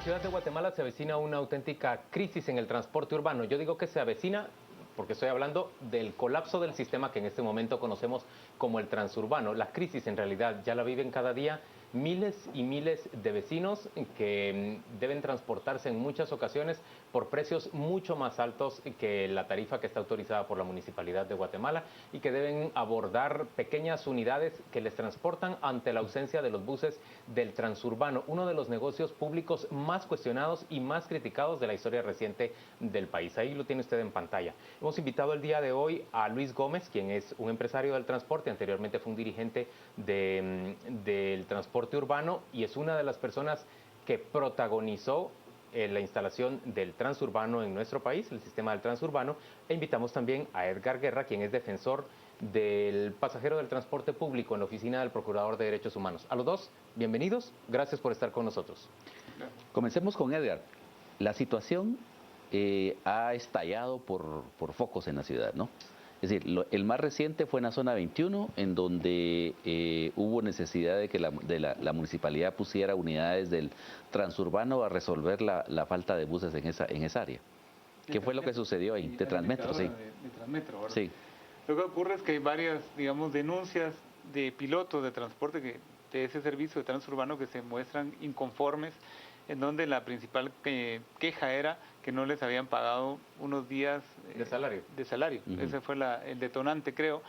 ciudad de Guatemala se avecina una auténtica crisis en el transporte urbano. Yo digo que se avecina porque estoy hablando del colapso del sistema que en este momento conocemos como el transurbano. La crisis en realidad ya la viven cada día miles y miles de vecinos que deben transportarse en muchas ocasiones por precios mucho más altos que la tarifa que está autorizada por la Municipalidad de Guatemala y que deben abordar pequeñas unidades que les transportan ante la ausencia de los buses del transurbano, uno de los negocios públicos más cuestionados y más criticados de la historia reciente del país. Ahí lo tiene usted en pantalla. Hemos invitado el día de hoy a Luis Gómez, quien es un empresario del transporte, anteriormente fue un dirigente del transporte urbano y es una de las personas que protagonizó la instalación del transurbano en nuestro país, el sistema del transurbano, e invitamos también a Edgar Guerra, quien es defensor del pasajero del transporte público en la oficina del Procurador de Derechos Humanos. A los dos, bienvenidos, gracias por estar con nosotros. Comencemos con Edgar. La situación ha estallado por focos en la ciudad, ¿no? Es decir, el más reciente fue en la zona 21, en donde hubo necesidad de que la municipalidad pusiera unidades del transurbano a resolver la falta de buses en esa área. ¿Qué fue lo que sucedió ahí? De Transmetro, sí. De Transmetro, ¿verdad? Sí. Lo que ocurre es que hay varias, digamos, denuncias de pilotos de transporte de ese servicio de transurbano que se muestran inconformes, en donde la principal queja era que no les habían pagado unos días de salario. Ese fue el detonante, creo.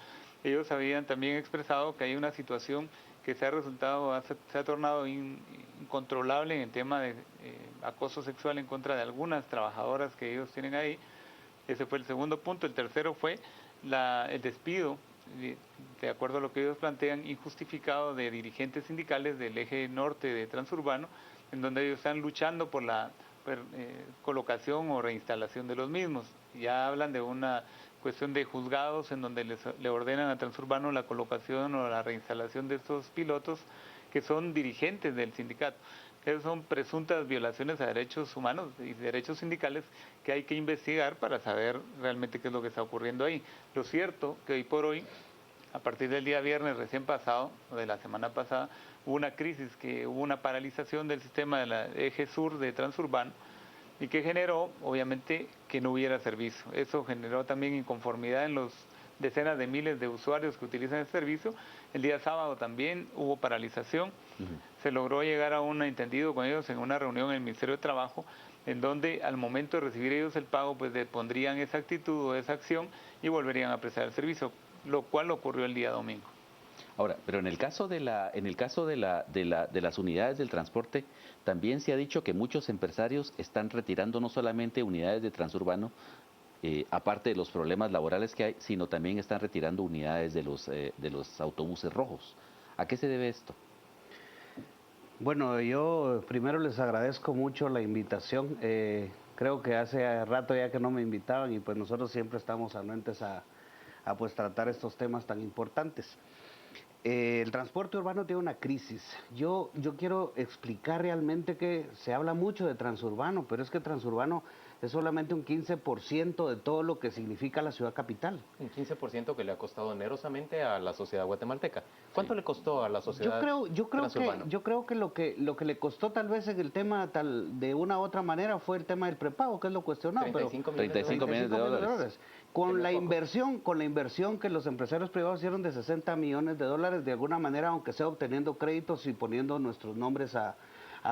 Ellos habían también expresado que hay una situación que se ha tornado incontrolable en el tema de acoso sexual en contra de algunas trabajadoras que ellos tienen ahí. Ese fue el segundo punto. El tercero fue el despido, de acuerdo a lo que ellos plantean, injustificado de dirigentes sindicales del eje norte de Transurbano, en donde ellos están luchando por la colocación o reinstalación de los mismos. Ya hablan de una cuestión de juzgados en donde le ordenan a Transurbano la colocación o la reinstalación de estos pilotos que son dirigentes del sindicato. Esas son presuntas violaciones a derechos humanos y derechos sindicales que hay que investigar para saber realmente qué es lo que está ocurriendo ahí. Lo cierto que hoy por hoy, a partir del día viernes recién pasado, o de la semana pasada, hubo una crisis, que hubo una paralización del sistema de la eje sur de Transurbano y que generó, obviamente, que no hubiera servicio. Eso generó también inconformidad en los decenas de miles de usuarios que utilizan el servicio. El día sábado también hubo paralización. Se logró llegar a un entendido con ellos en una reunión en el Ministerio de Trabajo, en donde al momento de recibir ellos el pago, pues pondrían esa actitud o esa acción y volverían a prestar el servicio, lo cual ocurrió el día domingo. Ahora, pero en el caso de las unidades del transporte, también se ha dicho que muchos empresarios están retirando no solamente unidades de transurbano, aparte de los problemas laborales que hay, sino también están retirando unidades de los autobuses rojos. ¿A qué se debe esto? Bueno, yo primero les agradezco mucho la invitación. Creo que hace rato ya que no me invitaban y pues nosotros siempre estamos anuentes a pues tratar estos temas tan importantes. El transporte urbano tiene una crisis. Yo quiero explicar realmente que se habla mucho de transurbano, pero es que transurbano es solamente un 15% de todo lo que significa la ciudad capital. Un 15% que le ha costado onerosamente a la sociedad guatemalteca. ¿Cuánto le costó a la sociedad transurbano? Yo creo que lo que le costó tal vez en el tema de una u otra manera fue el tema del prepago, que es lo cuestionado. 35 millones de dólares. Con la inversión que los empresarios privados hicieron de 60 millones de dólares, de alguna manera, aunque sea obteniendo créditos y poniendo nuestros nombres a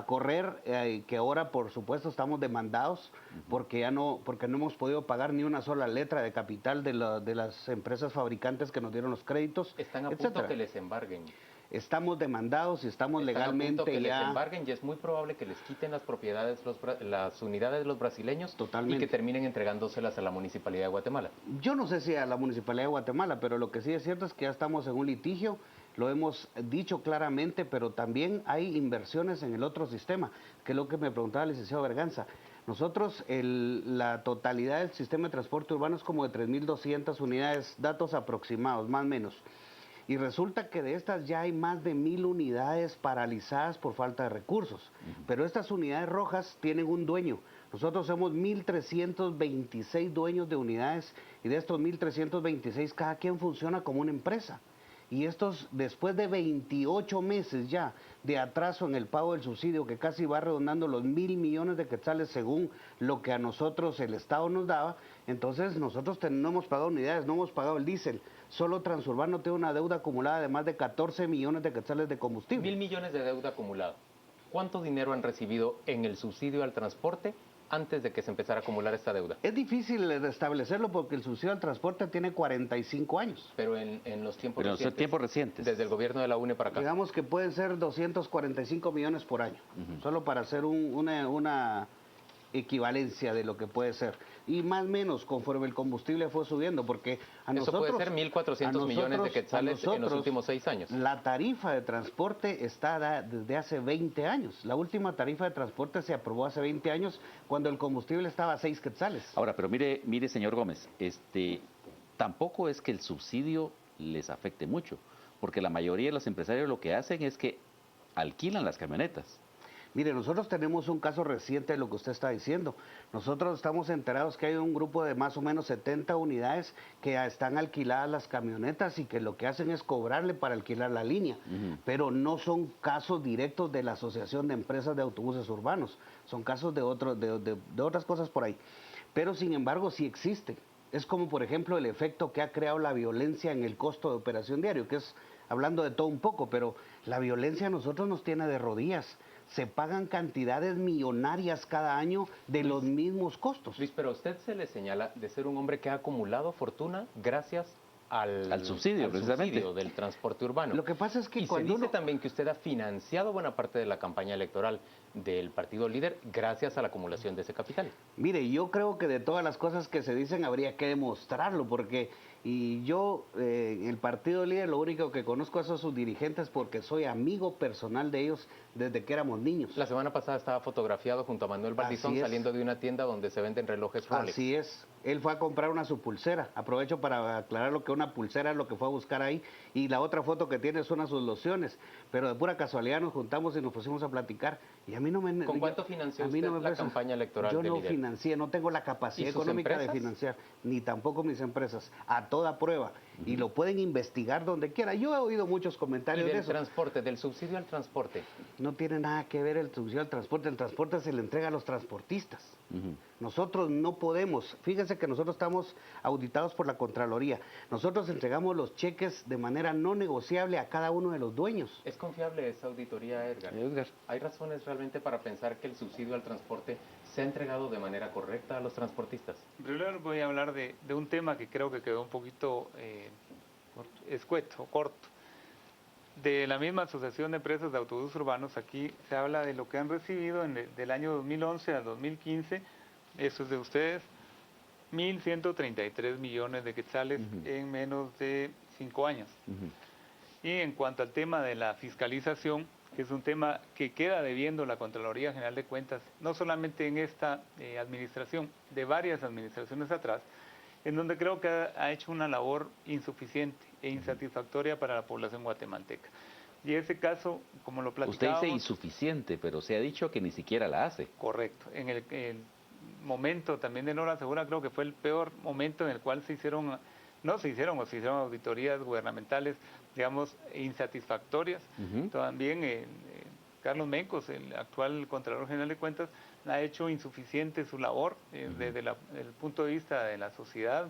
correr, que ahora por supuesto estamos demandados porque no hemos podido pagar ni una sola letra de capital de las empresas fabricantes que nos dieron los créditos. Están a punto que les embarguen. Estamos demandados y estamos legalmente a punto que ya... les embarguen y es muy probable que les quiten las propiedades, las unidades de los brasileños. Totalmente. Y que terminen entregándoselas a la Municipalidad de Guatemala. Yo no sé si a la Municipalidad de Guatemala, pero lo que sí es cierto es que ya estamos en un litigio, lo hemos dicho claramente, pero también hay inversiones en el otro sistema, que es lo que me preguntaba el licenciado Berganza. Nosotros, la totalidad del sistema de transporte urbano es como de 3.200 unidades, datos aproximados, más o menos. Y resulta que de estas ya hay más de 1.000 unidades paralizadas por falta de recursos. Pero estas unidades rojas tienen un dueño. Nosotros somos 1.326 dueños de unidades y de estos 1.326 cada quien funciona como una empresa. Y estos, después de 28 meses ya de atraso en el pago del subsidio, que casi va redondando los 1.000 millones de quetzales según lo que a nosotros el Estado nos daba, entonces nosotros no hemos pagado unidades, no hemos pagado el diésel. Solo Transurbano tiene una deuda acumulada de más de 14 millones de quetzales de combustible. 1.000 millones de deuda acumulada. ¿Cuánto dinero han recibido en el subsidio al transporte antes de que se empezara a acumular esta deuda? Es difícil establecerlo porque el subsidio al transporte tiene 45 años. Pero en los tiempos Pero en recientes. tiempos recientes. Desde el gobierno de la UNE para acá. Digamos que pueden ser 245 millones por año, solo para hacer una equivalencia de lo que puede ser. Y más o menos conforme el combustible fue subiendo, porque a nosotros... Eso puede ser 1.400 millones de quetzales en los últimos 6 años. La tarifa de transporte está desde hace 20 años. La última tarifa de transporte se aprobó hace 20 años cuando el combustible estaba a 6 quetzales. Ahora, pero mire, señor Gómez, tampoco es que el subsidio les afecte mucho, porque la mayoría de los empresarios lo que hacen es que alquilan las camionetas. Mire, nosotros tenemos un caso reciente de lo que usted está diciendo. Nosotros estamos enterados que hay un grupo de más o menos 70 unidades que están alquiladas las camionetas y que lo que hacen es cobrarle para alquilar la línea. Pero no son casos directos de la Asociación de Empresas de Autobuses Urbanos. Son casos de otras cosas por ahí. Pero sin embargo sí existen. Es como por ejemplo el efecto que ha creado la violencia en el costo de operación diario, que es hablando de todo un poco, pero la violencia a nosotros nos tiene de rodillas. Se pagan cantidades millonarias cada año de los mismos costos. Luis, pero a usted se le señala de ser un hombre que ha acumulado fortuna gracias al subsidio, precisamente, subsidio del transporte urbano. Lo que pasa es que y cuando se dice también que usted ha financiado buena parte de la campaña electoral del partido líder gracias a la acumulación de ese capital. Mire, yo creo que de todas las cosas que se dicen habría que demostrarlo, porque yo, el partido líder, lo único que conozco es a sus dirigentes porque soy amigo personal de ellos desde que éramos niños. La semana pasada estaba fotografiado junto a Manuel Baldizón saliendo de una tienda donde se venden relojes Rolex. Así es. Él fue a comprar su pulsera. Aprovecho para aclarar lo que una pulsera es lo que fue a buscar ahí. Y la otra foto que tiene son sus lociones. Pero de pura casualidad nos juntamos y nos pusimos a platicar. Y a mí no me... ¿Con cuánto financió usted la campaña electoral Yo de no líder? financié, no tengo la capacidad económica de financiar, ni tampoco mis empresas, a toda prueba. Y lo pueden investigar donde quiera. Yo he oído muchos comentarios de eso. Transporte, del subsidio al transporte. No tiene nada que ver el subsidio al transporte. El transporte se le entrega a los transportistas. Nosotros no podemos. Fíjense que nosotros estamos auditados por la Contraloría. Nosotros entregamos los cheques de manera no negociable a cada uno de los dueños. ¿Es confiable esa auditoría, Edgar? ¿Hay razones realmente para pensar que el subsidio al transporte se ha entregado de manera correcta a los transportistas? Primero voy a hablar de un tema que creo que quedó un poquito escueto, corto. De la misma Asociación de Empresas de Autobuses Urbanos, aquí se habla de lo que han recibido del año 2011 al 2015, eso es de ustedes, 1.133 millones de quetzales en menos de 5 años. Y en cuanto al tema de la fiscalización, que es un tema que queda debiendo la Contraloría General de Cuentas, no solamente en esta administración, de varias administraciones atrás, en donde creo que ha hecho una labor insuficiente e insatisfactoria para la población guatemalteca. Y ese caso, como lo platicábamos... Usted dice insuficiente, pero se ha dicho que ni siquiera la hace. Correcto. En el momento también de Nora Segura, creo que fue el peor momento en el cual se hicieron auditorías gubernamentales, digamos, insatisfactorias. También Carlos Mencos, el actual Contralor General de Cuentas, ha hecho insuficiente su labor desde el punto de vista de la sociedad,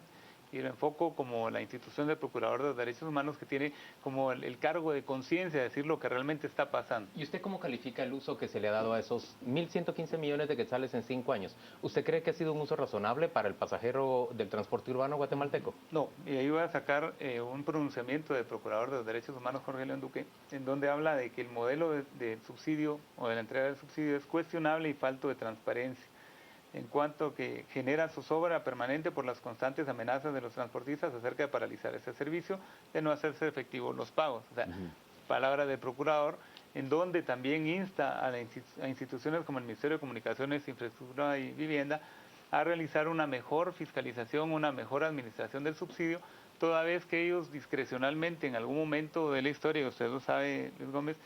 y lo enfoco como la institución del Procurador de los Derechos Humanos, que tiene como el cargo de conciencia de decir lo que realmente está pasando. ¿Y usted cómo califica el uso que se le ha dado a esos 1.115 millones de quetzales en 5 años? ¿Usted cree que ha sido un uso razonable para el pasajero del transporte urbano guatemalteco? No, y ahí voy a sacar un pronunciamiento del Procurador de los Derechos Humanos, Jorge León Duque, en donde habla de que el modelo de subsidio o de la entrega del subsidio es cuestionable y falto de transparencia, en cuanto que genera zozobra permanente por las constantes amenazas de los transportistas acerca de paralizar ese servicio, de no hacerse efectivos los pagos. O sea, palabra del procurador, en donde también insta a instituciones como el Ministerio de Comunicaciones, Infraestructura y Vivienda a realizar una mejor fiscalización, una mejor administración del subsidio, toda vez que ellos discrecionalmente en algún momento de la historia, usted lo sabe, Luis Gómez,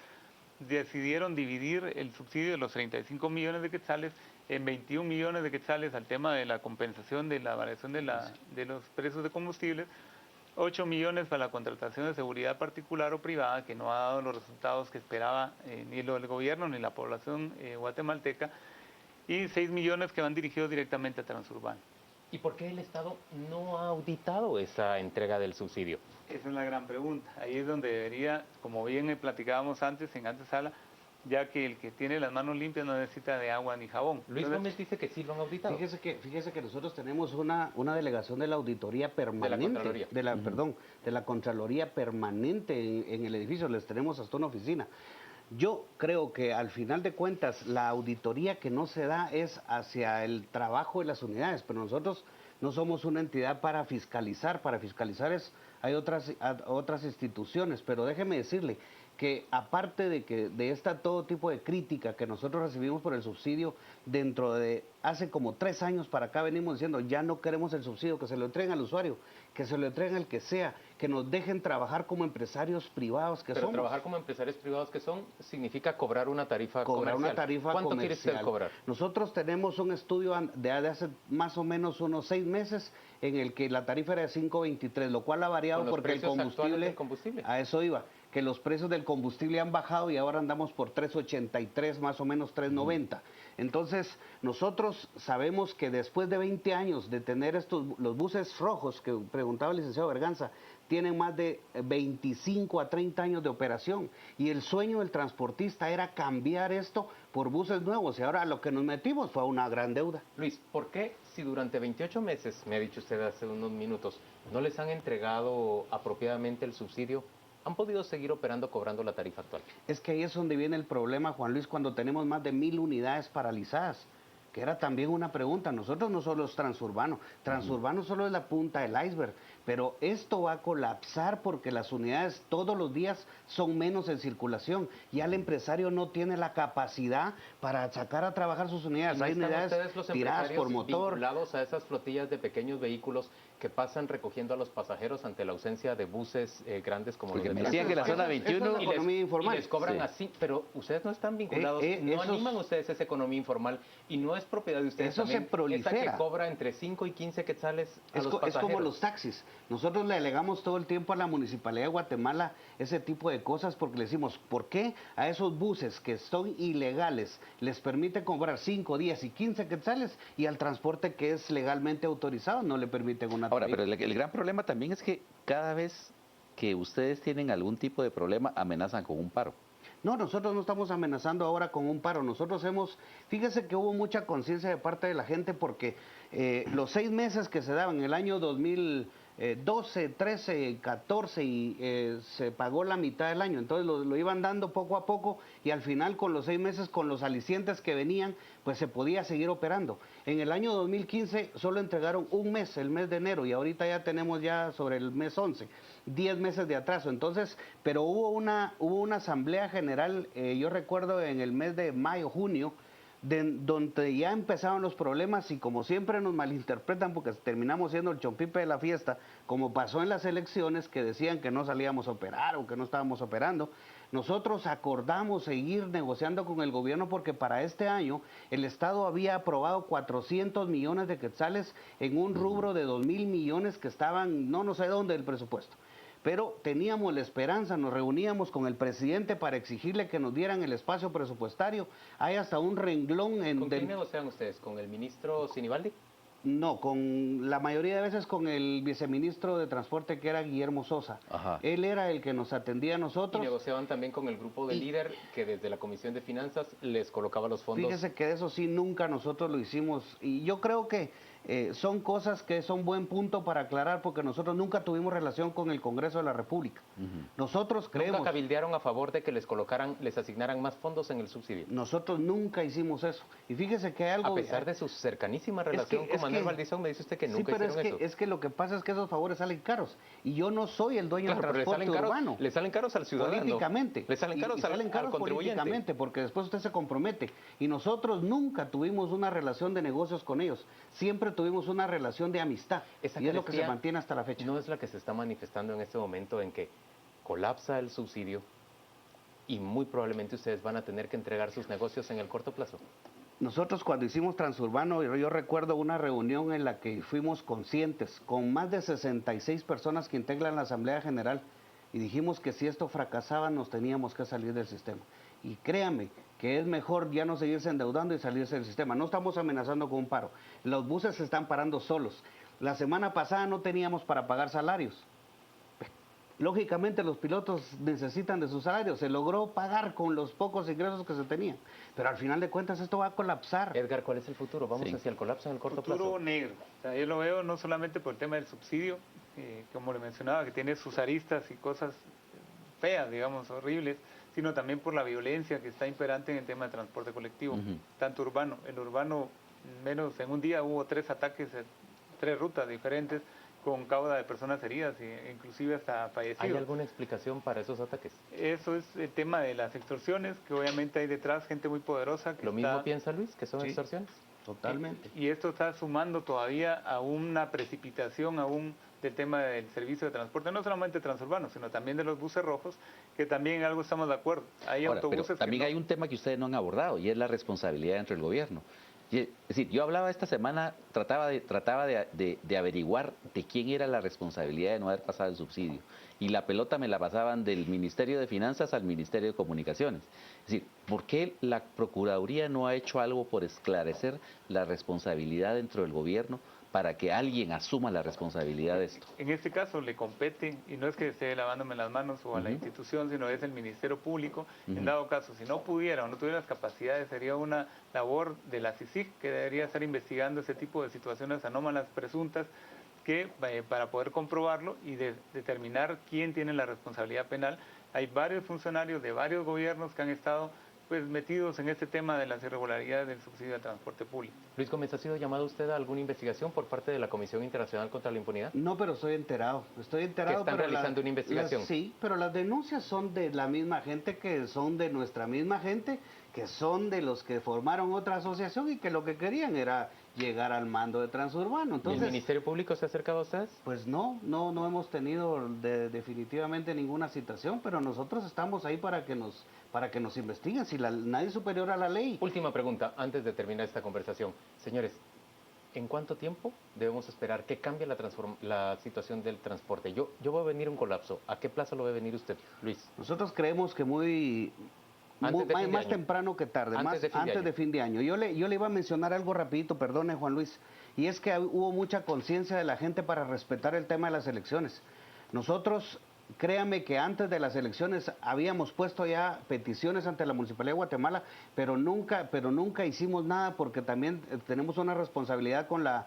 decidieron dividir el subsidio de los 35 millones de quetzales en 21 millones de quetzales al tema de la compensación de la variación de los precios de combustibles, 8 millones para la contratación de seguridad particular o privada, que no ha dado los resultados que esperaba ni lo del gobierno ni la población guatemalteca, y 6 millones que van dirigidos directamente a Transurbano. ¿Y por qué el Estado no ha auditado esa entrega del subsidio? Esa es la gran pregunta. Ahí es donde debería, como bien platicábamos antes, en antesala, ya que el que tiene las manos limpias no necesita de agua ni jabón. Luis Gómez dice que sí lo han auditado. Fíjese que nosotros tenemos una delegación de la auditoría permanente, Contraloría. de la Contraloría permanente en el edificio, les tenemos hasta una oficina. Yo creo que al final de cuentas la auditoría que no se da es hacia el trabajo de las unidades, pero nosotros no somos una entidad para fiscalizar hay otras instituciones, pero déjeme decirle que aparte de todo tipo de crítica que nosotros recibimos por el subsidio, dentro de hace como 3 años para acá venimos diciendo ya no queremos el subsidio, que se lo entreguen al usuario, que se lo entreguen al que sea, que nos dejen trabajar como empresarios privados que somos. Pero trabajar como empresarios privados que son significa cobrar una tarifa comercial. Una tarifa ¿Cuánto comercial. quiere usted cobrar? Nosotros tenemos un estudio de hace más o menos unos 6 meses en el que la tarifa era de 5.23, lo cual ha variado porque el combustible, a eso iba, que los precios del combustible han bajado y ahora andamos por 3.83, más o menos 3.90. Entonces, nosotros sabemos que después de 20 años de tener los buses rojos, que preguntaba el licenciado Berganza, tienen más de 25 a 30 años de operación. Y el sueño del transportista era cambiar esto por buses nuevos. Y ahora lo que nos metimos fue una gran deuda. Luis, ¿por qué si durante 28 meses, me ha dicho usted hace unos minutos, no les han entregado apropiadamente el subsidio, han podido seguir operando cobrando la tarifa actual? Es que ahí es donde viene el problema, Juan Luis, cuando tenemos más de 1.000 unidades paralizadas, que era también una pregunta. Nosotros no solo es Transurbano, Transurbano solo es la punta del iceberg, pero esto va a colapsar porque las unidades todos los días son menos en circulación. Ya el empresario no tiene la capacidad para sacar a trabajar sus unidades. Hay unidades tiradas por motor. Vinculados a esas flotillas de pequeños vehículos que pasan recogiendo a los pasajeros ante la ausencia de buses grandes como porque los de me decían que la zona 21 informal. Y les cobran así, pero ustedes no están vinculados, no animan ustedes esa economía informal y no es propiedad de ustedes eso también, se prolifera. esa que cobra entre 5 y 15 quetzales a los pasajeros. Es como los taxis. Nosotros le alegamos todo el tiempo a la Municipalidad de Guatemala ese tipo de cosas porque le decimos, ¿por qué a esos buses que son ilegales les permite cobrar 5, 10 y 15 quetzales y al transporte que es legalmente autorizado no le permiten una tarifa? Ahora, pero el gran problema también es que cada vez que ustedes tienen algún tipo de problema amenazan con un paro. No, nosotros no estamos amenazando ahora con un paro. Nosotros fíjese que hubo mucha conciencia de parte de la gente porque los 6 meses que se daban en el año 2012, 13, 14 y se pagó la mitad del año. Entonces lo iban dando poco a poco y al final con los 6 meses, con los alicientes que venían, pues se podía seguir operando. En el año 2015 solo entregaron un mes, el mes de enero, y ahorita ya tenemos ya sobre el mes 11, 10 meses de atraso. Entonces, pero hubo una asamblea general, yo recuerdo en el mes de mayo, junio, donde ya empezaron los problemas y como siempre nos malinterpretan porque terminamos siendo el chompipe de la fiesta, como pasó en las elecciones que decían que no salíamos a operar o que no estábamos operando. Nosotros acordamos seguir negociando con el gobierno porque para este año el Estado había aprobado 400 millones de quetzales en un rubro de 2.000 millones que estaban no sé dónde del presupuesto. Pero teníamos la esperanza, nos reuníamos con el presidente para exigirle que nos dieran el espacio presupuestario. Hay hasta un renglón en... ¿Con quién negocian ustedes? ¿Con el ministro Sinibaldi? No, con la mayoría de veces con el viceministro de Transporte que era Guillermo Sosa. Ajá. Él era el que nos atendía a nosotros. Y negociaban también con el grupo de líder que desde la Comisión de Finanzas les colocaba los fondos. Fíjese que de eso sí nunca nosotros lo hicimos y yo creo que son cosas que son buen punto para aclarar porque nosotros nunca tuvimos relación con el Congreso de la República. Nosotros creemos... ¿Nunca cabildearon a favor de que les asignaran más fondos en el subsidio? Nosotros nunca hicimos eso. Y fíjese que hay algo... A pesar de su cercanísima relación con Manuel Valdizón, me dice usted que nunca hicieron eso. Es que lo que pasa es que esos favores salen caros. Y yo no soy el dueño del transporte urbano. Le salen caros al ciudadano. Políticamente. Le salen caros, salen caros al contribuyente. Políticamente, porque después usted se compromete. Y nosotros nunca tuvimos una relación de negocios con ellos. Siempre tuvimos una relación de amistad. Y es lo que se mantiene hasta la fecha. No es la que se está manifestando en este momento en que colapsa el subsidio y muy probablemente ustedes van a tener que entregar sus negocios en el corto plazo. Nosotros cuando hicimos Transurbano, yo recuerdo una reunión en la que fuimos conscientes, con más de 66 personas que integran la Asamblea General, y dijimos que si esto fracasaba nos teníamos que salir del sistema. Y créame que es mejor ya no seguirse endeudando y salirse del sistema. No estamos amenazando con un paro. Los buses se están parando solos. La semana pasada no teníamos para pagar salarios. Lógicamente los pilotos necesitan de sus salarios, se logró pagar con los pocos ingresos que se tenían, pero al final de cuentas esto va a colapsar. Edgar, ¿cuál es el futuro? ¿Vamos hacia el colapso en el corto plazo? Futuro negro. O sea, yo lo veo no solamente por el tema del subsidio, como le mencionaba, que tiene sus aristas y cosas feas, digamos, horribles, sino también por la violencia que está imperante en el tema de transporte colectivo, tanto urbano. En urbano, menos en un día hubo 3 ataques, 3 rutas diferentes, con cauda de personas heridas e inclusive hasta fallecidos. ¿Hay alguna explicación para esos ataques? Eso es el tema de las extorsiones, que obviamente hay detrás gente muy poderosa. ¿Lo mismo piensa Luis, que son extorsiones? Totalmente. Y esto está sumando todavía a una precipitación aún del tema del servicio de transporte, no solamente transurbano, sino también de los buses rojos, que también en algo estamos de acuerdo. Hay autobuses pero también hay un tema que ustedes no han abordado, y es la responsabilidad dentro del gobierno. Es decir, yo hablaba esta semana, trataba de averiguar de quién era la responsabilidad de no haber pasado el subsidio. Y la pelota me la pasaban del Ministerio de Finanzas al Ministerio de Comunicaciones. Es decir, ¿por qué la Procuraduría no ha hecho algo por esclarecer la responsabilidad dentro del gobierno para que alguien asuma la responsabilidad de esto? En este caso le compete, y no es que esté lavándome las manos o a la institución, sino es el Ministerio Público. En dado caso, si no pudiera o no tuviera las capacidades, sería una labor de la CICIG, que debería estar investigando ese tipo de situaciones anómalas presuntas, que para poder comprobarlo y determinar quién tiene la responsabilidad penal. Hay varios funcionarios de varios gobiernos que han estado pues metidos en este tema de las irregularidades del subsidio al transporte público. Luis Gómez, ¿ha sido llamado usted a alguna investigación por parte de la Comisión Internacional contra la Impunidad? No, pero estoy enterado. Estoy enterado. ¿Que están realizando una investigación? Sí, pero las denuncias son de la misma gente, que son de nuestra misma gente, que son de los que formaron otra asociación y que lo que querían era llegar al mando de Transurbano. Entonces, ¿Y el Ministerio Público se ha acercado a ustedes? Pues no hemos tenido definitivamente ninguna citación, pero nosotros estamos ahí para que nos investiguen, si nadie es superior a la ley. Última pregunta, antes de terminar esta conversación. Señores, ¿en cuánto tiempo debemos esperar que cambie la situación del transporte? Yo voy a venir un colapso. ¿A qué plazo lo ve venir usted, Luis? Nosotros creemos que más temprano que tarde, antes de fin de año. Yo le iba a mencionar algo rapidito, perdone Juan Luis, y es que hubo mucha conciencia de la gente para respetar el tema de las elecciones. Nosotros, créame que antes de las elecciones habíamos puesto ya peticiones ante la Municipalidad de Guatemala, pero nunca hicimos nada porque también tenemos una responsabilidad con la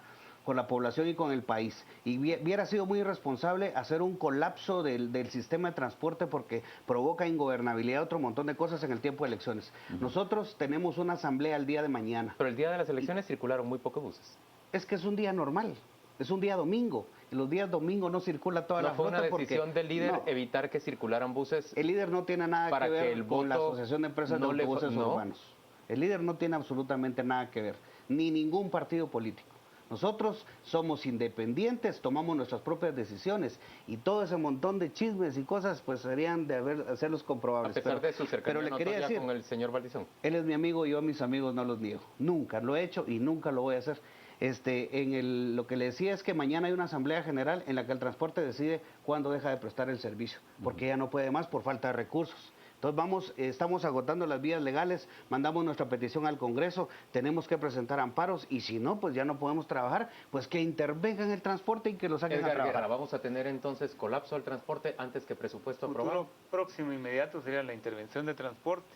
población y con el país. Y hubiera sido muy irresponsable hacer un colapso del sistema de transporte porque provoca ingobernabilidad, otro montón de cosas en el tiempo de elecciones. Nosotros tenemos una asamblea el día de mañana. Pero el día de las elecciones circularon muy pocos buses. Es que es un día normal, es un día domingo. Los días domingo no circula toda la flota. ¿No fue una decisión del líder evitar que circularan buses? El líder no tiene nada que ver con la Asociación de Empresas de Autobuses Urbanos. El líder no tiene absolutamente nada que ver, ni ningún partido político. Nosotros somos independientes, tomamos nuestras propias decisiones y todo ese montón de chismes y cosas pues serían de hacerlos comprobables. A pesar de su cercanía notoria con el señor Valdizón. Él es mi amigo y yo a mis amigos no los niego. Nunca lo he hecho y nunca lo voy a hacer. Lo que le decía es que mañana hay una asamblea general en la que el transporte decide cuándo deja de prestar el servicio, porque ya no puede más por falta de recursos. Entonces estamos agotando las vías legales, mandamos nuestra petición al Congreso, tenemos que presentar amparos y si no, pues ya no podemos trabajar, pues que intervengan en el transporte y que lo saquen a trabajar. ¿Vamos a tener entonces colapso del transporte antes que presupuesto aprobado? El futuro próximo inmediato sería la intervención de transporte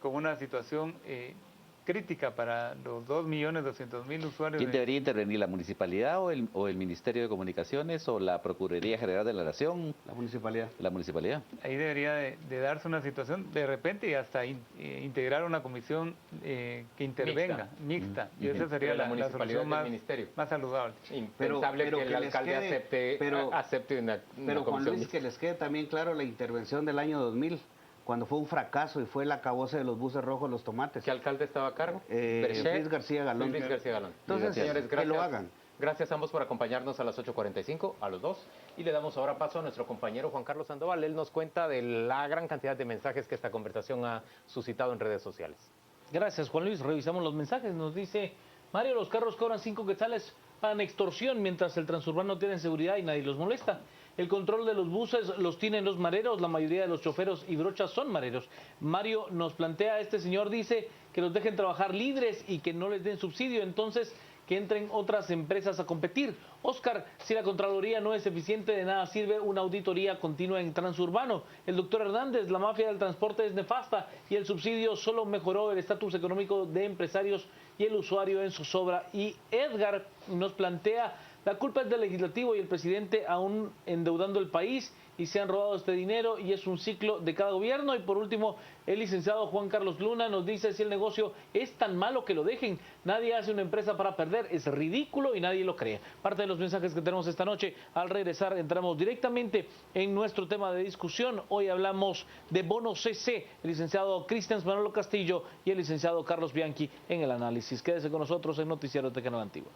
con una situación crítica para los 2.200.000 usuarios. ¿Quién debería intervenir, la municipalidad o el Ministerio de Comunicaciones o la Procuraduría General de la Nación? La municipalidad. La municipalidad. Ahí debería de darse una situación, de repente, y hasta integrar una comisión que intervenga, mixta. Y esa sería la solución más saludable. Impensable que el alcalde acepte una Pero Juan Luis, que les quede también claro la intervención del año 2000. Cuando fue un fracaso y fue el acabose de los buses rojos, los tomates. ¿Qué alcalde estaba a cargo? Luis García Galón. Luis García Galón. Entonces, señores, gracias. Que lo hagan. Gracias a ambos por acompañarnos a las 8:45, a los dos. Y le damos ahora paso a nuestro compañero Juan Carlos Sandoval. Él nos cuenta de la gran cantidad de mensajes que esta conversación ha suscitado en redes sociales. Gracias, Juan Luis. Revisamos los mensajes. Nos dice Mario, los carros cobran 5 quetzales para extorsión, mientras el transurbano tiene seguridad y nadie los molesta. El control de los buses los tienen los mareros, la mayoría de los choferos y brochas son mareros. Mario nos plantea, este señor dice que los dejen trabajar libres y que no les den subsidio, entonces que entren otras empresas a competir. Oscar, si la Contraloría no es eficiente, de nada sirve una auditoría continua en transurbano. El doctor Hernández, la mafia del transporte es nefasta y el subsidio solo mejoró el estatus económico de empresarios y el usuario en zozobra. Y Edgar nos plantea, la culpa es del legislativo y el presidente aún endeudando el país y se han robado este dinero y es un ciclo de cada gobierno. Y por último, el licenciado Juan Carlos Luna nos dice, si el negocio es tan malo que lo dejen, nadie hace una empresa para perder, es ridículo y nadie lo cree. Parte de los mensajes que tenemos esta noche. Al regresar entramos directamente en nuestro tema de discusión. Hoy hablamos de bono CC, el licenciado Cristian Manolo Castillo y el licenciado Carlos Bianchi en el análisis. Quédese con nosotros en Noticiero de Canal Antigua.